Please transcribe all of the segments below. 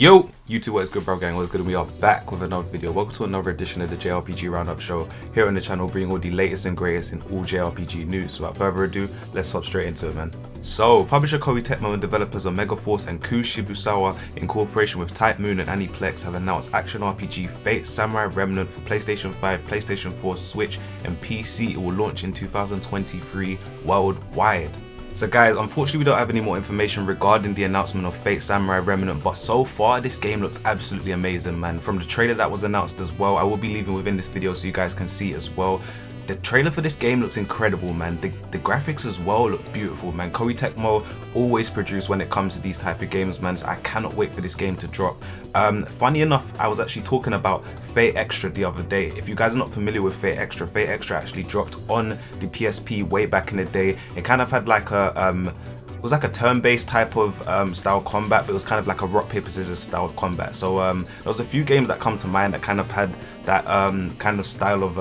Yo, YouTube, what is good, bro gang? What's good? We are back with another video. Welcome to another edition of the JRPG Roundup Show here on the channel, bringing all the latest and greatest in all JRPG news. So without further ado, let's hop straight into it, man. So, publisher Koei Tecmo and developers of Megaforce and Ku Shibusawa, in cooperation with Type Moon and Aniplex, have announced action RPG Fate Samurai Remnant for PlayStation 5, PlayStation 4, Switch, and PC. It will launch in 2023 worldwide. So guys, unfortunately we don't have any more information regarding the announcement of Fate Samurai Remnant, but so far this game looks absolutely amazing, man. From the trailer that was announced as well, I will be leaving within this video so you guys can see it as well. The trailer for this game looks incredible, man. The graphics as well look beautiful, man. Koei Tecmo always produce when it comes to these type of games, man, so I cannot wait for this game to drop. Funny enough, I was actually talking about Fate Extra the other day. If you guys are not familiar with Fate Extra actually dropped on the PSP way back in the day. It kind of had like a it was like a turn-based type of style combat, but it was kind of like a rock paper scissors style of combat. So there was a few games that come to mind that kind of had that kind of style of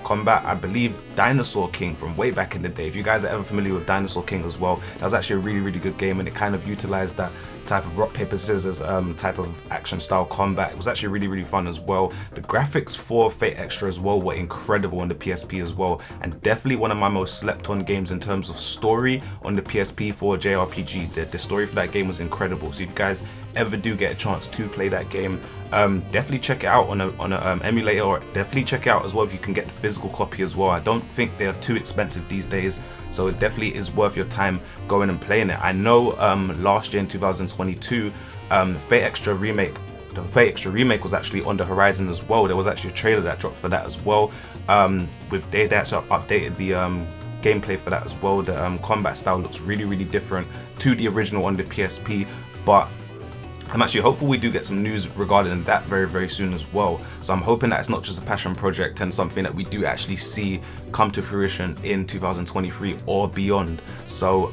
combat. I believe Dinosaur King from way back in the day. If you guys are ever familiar with Dinosaur King as well, that was actually a really good game, and it kind of utilized that type of rock paper scissors type of action style combat. It was actually really fun as well. The graphics for Fate Extra as well were incredible on the PSP as well, and definitely one of my most slept on games in terms of story on the PSP for JRPG. The story for that game was incredible. So if you guys ever do get a chance to play that game, definitely check it out on a emulator, or definitely check it out as well if you can get the physical copy as well. I don't think they're too expensive these days, so it definitely is worth your time going and playing it. I know last year in 2022, Fate Extra Remake, the Fate Extra Remake was actually on the horizon as well. There was actually a trailer that dropped for that as well. They actually updated the gameplay for that as well. The combat style looks really different to the original on the PSP, but I'm actually hopeful we do get some news regarding that very soon as well. So I'm hoping that it's not just a passion project and something that we do actually see come to fruition in 2023 or beyond. So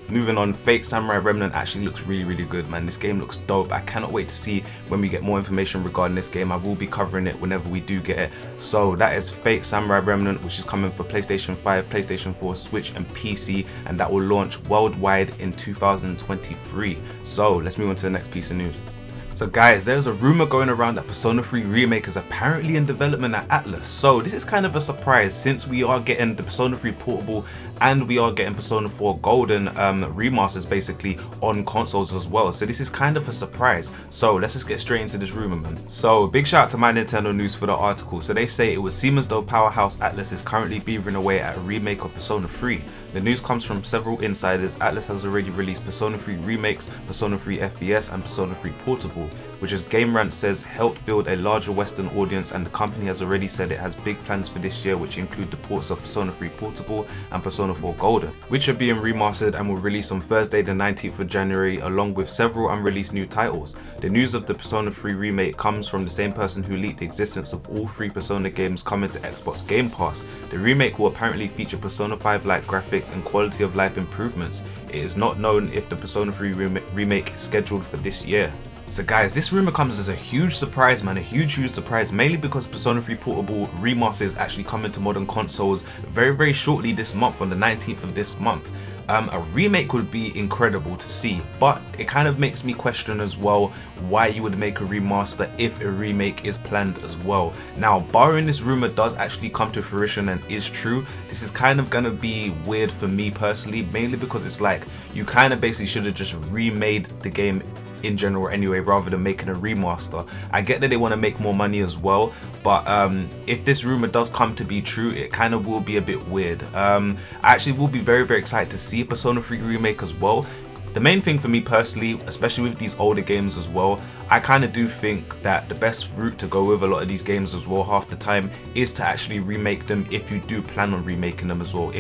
moving on, Fate Samurai Remnant actually looks really good, man. This game looks dope. I cannot wait to see when we get more information regarding this game. I will be covering it whenever we do get it. So that is Fate Samurai Remnant, which is coming for PlayStation 5, PlayStation 4, Switch and PC, and that will launch worldwide in 2023. So let's move on to the next piece of news. So guys, there's a rumor going around that Persona 3 Remake is apparently in development at Atlus. So this is kind of a surprise, since we are getting the Persona 3 Portable and we are getting Persona 4 Golden remasters basically on consoles as well. So this is kind of a surprise. So let's just get straight into this rumor, man. So big shout out to My Nintendo News for the article. So they say it would seem as though powerhouse Atlus is currently beavering away at a remake of Persona 3. The news comes from several insiders. Atlus has already released Persona 3 Remakes, Persona 3 FES and Persona 3 Portable, which, as Game Rant says, helped build a larger Western audience, and the company has already said it has big plans for this year, which include the ports of Persona 3 Portable and Persona 4 Golden, which are being remastered and will release on Thursday the 19th of January, along with several unreleased new titles. The news of the Persona 3 Remake comes from the same person who leaked the existence of all 3 Persona games coming to Xbox Game Pass. The remake will apparently feature Persona 5-like graphics and quality of life improvements. It is not known if the Persona 3 remake is scheduled for this year. So guys, this rumor comes as a huge surprise, man, a huge surprise, mainly because Persona 3 Portable Remaster is actually coming to modern consoles very shortly this month, on the 19th of this month. A remake would be incredible to see, but it kind of makes me question as well why you would make a remaster if a remake is planned as well. Now, barring this rumor does actually come to fruition and is true, this is kind of gonna be weird for me personally, mainly because it's like you kind of basically should have just remade the game in general anyway, rather than making a remaster. I get that they want to make more money as well, but if this rumor does come to be true, it kind of will be a bit weird. I actually will be very excited to see a Persona 3 remake as well. The main thing for me personally, especially with these older games as well, I kind of do think that the best route to go with a lot of these games as well, half the time, is to actually remake them if you do plan on remaking them as well.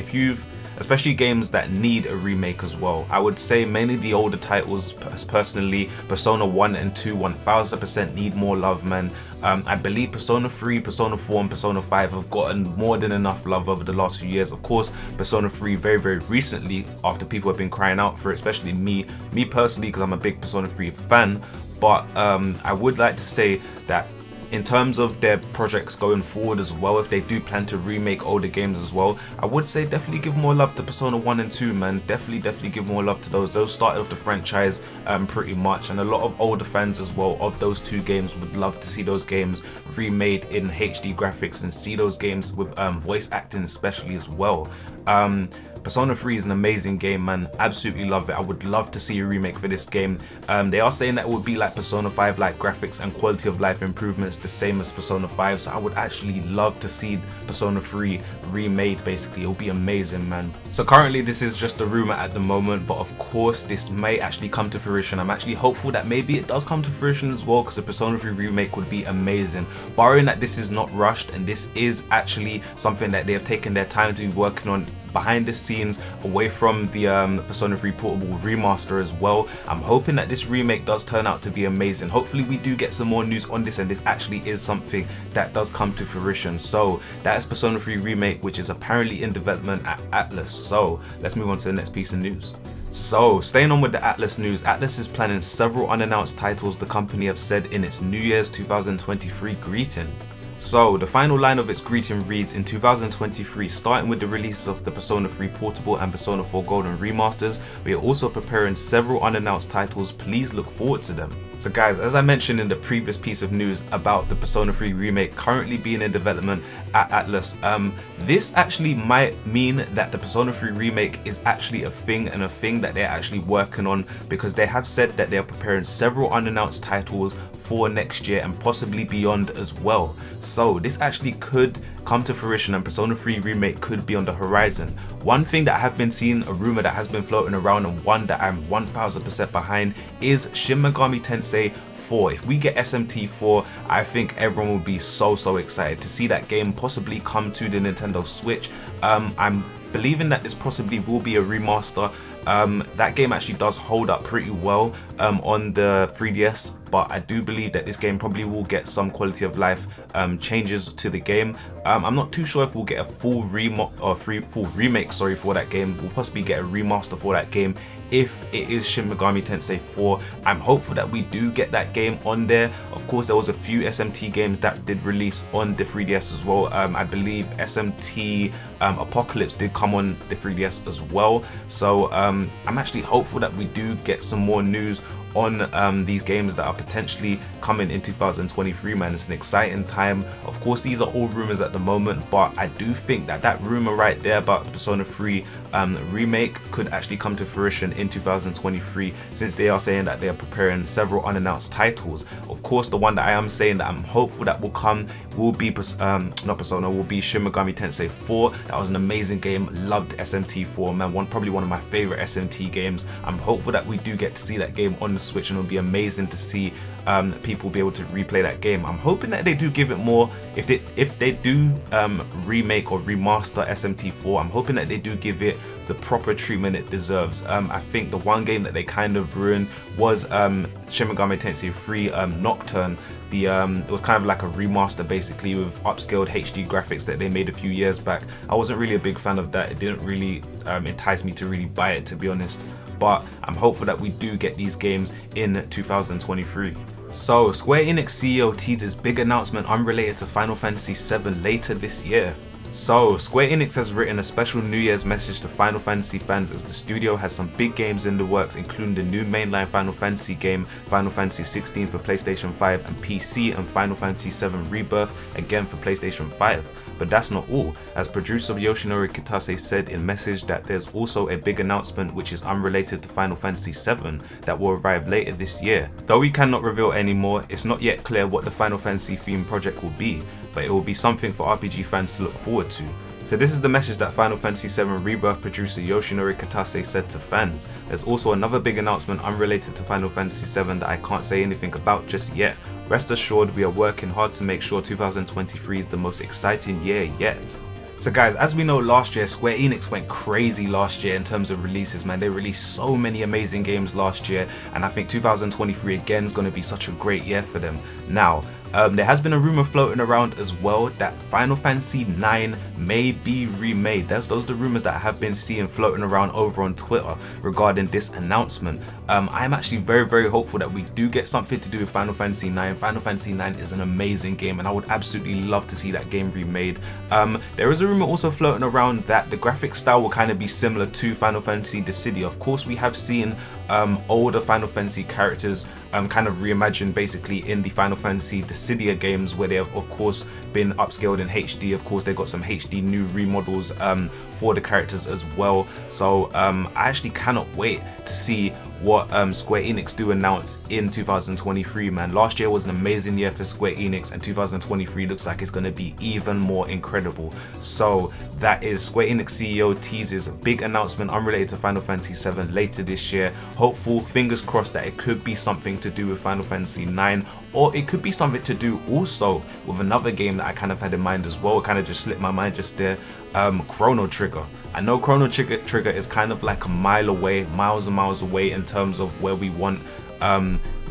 Especially games that need a remake as well. I would say mainly the older titles, personally, Persona 1 and 2 1000% need more love, man. I believe Persona 3, Persona 4 and Persona 5 have gotten more than enough love over the last few years. Of course, Persona 3 very recently, after people have been crying out for it, especially me personally, because I'm a big Persona 3 fan. But I would like to say that in terms of their projects going forward as well, if they do plan to remake older games as well, I would say definitely give more love to Persona 1 and 2, man. Definitely give more love to those. Those started off the franchise pretty much, and a lot of older fans as well of those two games would love to see those games remade in HD graphics and see those games with voice acting especially as well. Persona 3 is an amazing game, man. Absolutely love it. I would love to see a remake for this game. They are saying that it would be like Persona 5, like graphics and quality of life improvements the same as Persona 5, so I would actually love to see Persona 3 remade. Basically, it will be amazing, man. So currently this is just a rumor at the moment, but of course this may actually come to fruition. I'm actually hopeful that maybe it does come to fruition as well, because a Persona 3 remake would be amazing, barring that this is not rushed and this is actually something that they have taken their time to be working on behind the scenes, away from the Persona 3 Portable remaster as well. I'm hoping that this remake does turn out to be amazing. Hopefully we do get some more news on this and this actually is something that does come to fruition. So that is Persona 3 Remake, which is apparently in development at Atlus. So let's move on to the next piece of news. So staying on with the Atlus news, Atlus is planning several unannounced titles, the company have said in its New Year's 2023 greeting. So the final line of its greeting reads, in 2023, starting with the release of the Persona 3 Portable and Persona 4 Golden remasters, we are also preparing several unannounced titles. Please look forward to them. So guys, as I mentioned in the previous piece of news about the Persona 3 remake currently being in development at Atlus, this actually might mean that the Persona 3 remake is actually a thing, and a thing that they're actually working on, because they have said that they're preparing several unannounced titles for next year and possibly beyond as well. So this actually could come to fruition and Persona 3 remake could be on the horizon. One thing that I have been seeing, a rumor that has been floating around, and one that I'm 1000% behind, is Shin Megami Tensei 4. If we get SMT4, I think everyone will be so excited to see that game possibly come to the Nintendo Switch. I'm believing that this possibly will be a remaster. That game actually does hold up pretty well on the 3DS, but I do believe that this game probably will get some quality of life changes to the game. I'm not too sure if we'll get a full remake, sorry, for that game. We'll possibly get a remaster for that game if it is Shin Megami Tensei 4. I'm hopeful that we do get that game on there. Of course, there was a few SMT games that did release on the 3DS as well. I believe SMT Apocalypse did come on the 3DS as well. So I'm actually hopeful that we do get some more news on these games that are potentially coming in 2023, man. It's an exciting time. Of course, these are all rumors at the moment, but I do think that that rumor right there about the Persona 3 remake could actually come to fruition in 2023, since they are saying that they are preparing several unannounced titles. Of course, the one that I am saying that I'm hopeful that will come will be will be Shin Megami Tensei 4. That was an amazing game. Loved SMT4, man. Probably one of my favorite SMT games. I'm hopeful that we do get to see that game on the Switch, and it'll be amazing to see people be able to replay that game. I'm hoping that they do give it more, if they do remake or remaster SMT4, I'm hoping that they do give it the proper treatment it deserves. I think the one game that they kind of ruined was Shin Megami Tensei 3 Nocturne. It was kind of like a remaster basically with upscaled HD graphics that they made a few years back. I wasn't really a big fan of that. It didn't really entice me to really buy it, to be honest. But I'm hopeful that we do get these games in 2023. So Square Enix CEO teases big announcement unrelated to Final Fantasy VII later this year. So Square Enix has written a special New Year's message to Final Fantasy fans, as the studio has some big games in the works, including the new mainline Final Fantasy game, Final Fantasy 16 for PlayStation 5 and PC, and Final Fantasy 7 Rebirth, again for PlayStation 5. But that's not all, as producer Yoshinori Kitase said in message that there's also a big announcement which is unrelated to Final Fantasy 7 that will arrive later this year. Though we cannot reveal any more, it's not yet clear what the Final Fantasy themed project will be, but it will be something for RPG fans to look forward to. So this is the message that Final Fantasy 7 Rebirth producer Yoshinori Kitase said to fans. There's also another big announcement unrelated to Final Fantasy 7 that I can't say anything about just yet. Rest assured, we are working hard to make sure 2023 is the most exciting year yet. So guys, as we know, last year Square Enix went crazy last year in terms of releases, man. They released so many amazing games last year, and I think 2023 again is going to be such a great year for them. Now, There has been a rumor floating around as well that Final Fantasy 9 may be remade. Those are the rumors that I have been seeing floating around over on Twitter regarding this announcement. I'm actually very hopeful that we do get something to do with Final Fantasy 9. Final Fantasy 9 is an amazing game and I would absolutely love to see that game remade. There is a rumor also floating around that the graphic style will kind of be similar to Final Fantasy Dissidia. Of course, we have seen older Final Fantasy characters kind of reimagined basically in the Final Fantasy Dissidia games, where they have of course been upscaled in HD. Of course, they got some HD new remodels for the characters as well. So I actually cannot wait to see what Square Enix do announce in 2023, man. Last year was an amazing year for Square Enix, and 2023 looks like it's going to be even more incredible. So that is Square Enix CEO teases a big announcement unrelated to Final Fantasy 7 later this year. Hopeful, fingers crossed, that it could be something to do with Final Fantasy 9, or it could be something to do also with another game that I kind of had in mind as well. It kind of just slipped my mind just there. Chrono Trigger. I know Chrono Trigger is kind of like a mile away, miles and miles away in terms of where we want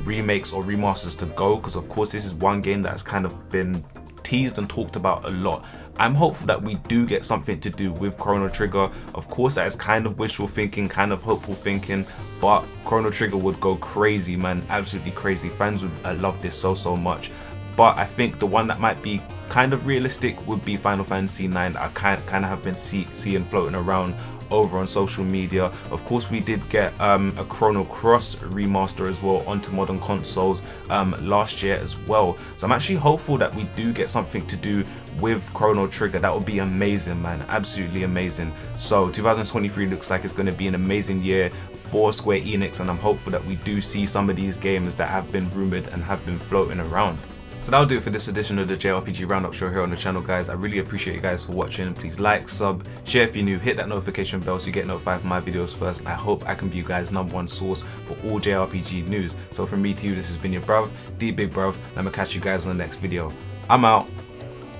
remakes or remasters to go, because of course this is one game that's kind of been teased and talked about a lot. I'm hopeful that we do get something to do with Chrono Trigger. Of course, that is kind of wishful thinking, kind of hopeful thinking, but Chrono Trigger would go crazy, man, absolutely crazy. Fans would love this so much. But I think the one that might be kind of realistic would be Final Fantasy 9. I kind of have been seeing floating around over on social media. Of course, we did get a Chrono Cross remaster as well onto modern consoles last year as well. So I'm actually hopeful that we do get something to do with Chrono Trigger. That would be amazing, man, absolutely amazing. So 2023 looks like it's going to be an amazing year for Square Enix, and I'm hopeful that we do see some of these games that have been rumored and have been floating around. So that'll do it for this edition of the JRPG Roundup show here on the channel, guys. I really appreciate you guys for watching. Please like, sub, share if you're new, hit that notification bell so you get notified for my videos first. I hope I can be you guys' #1 source for all JRPG news. So from me to you, this has been your bruv, D Big Bruv, and I'm gonna catch you guys on the next video. I'm out.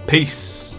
Peace.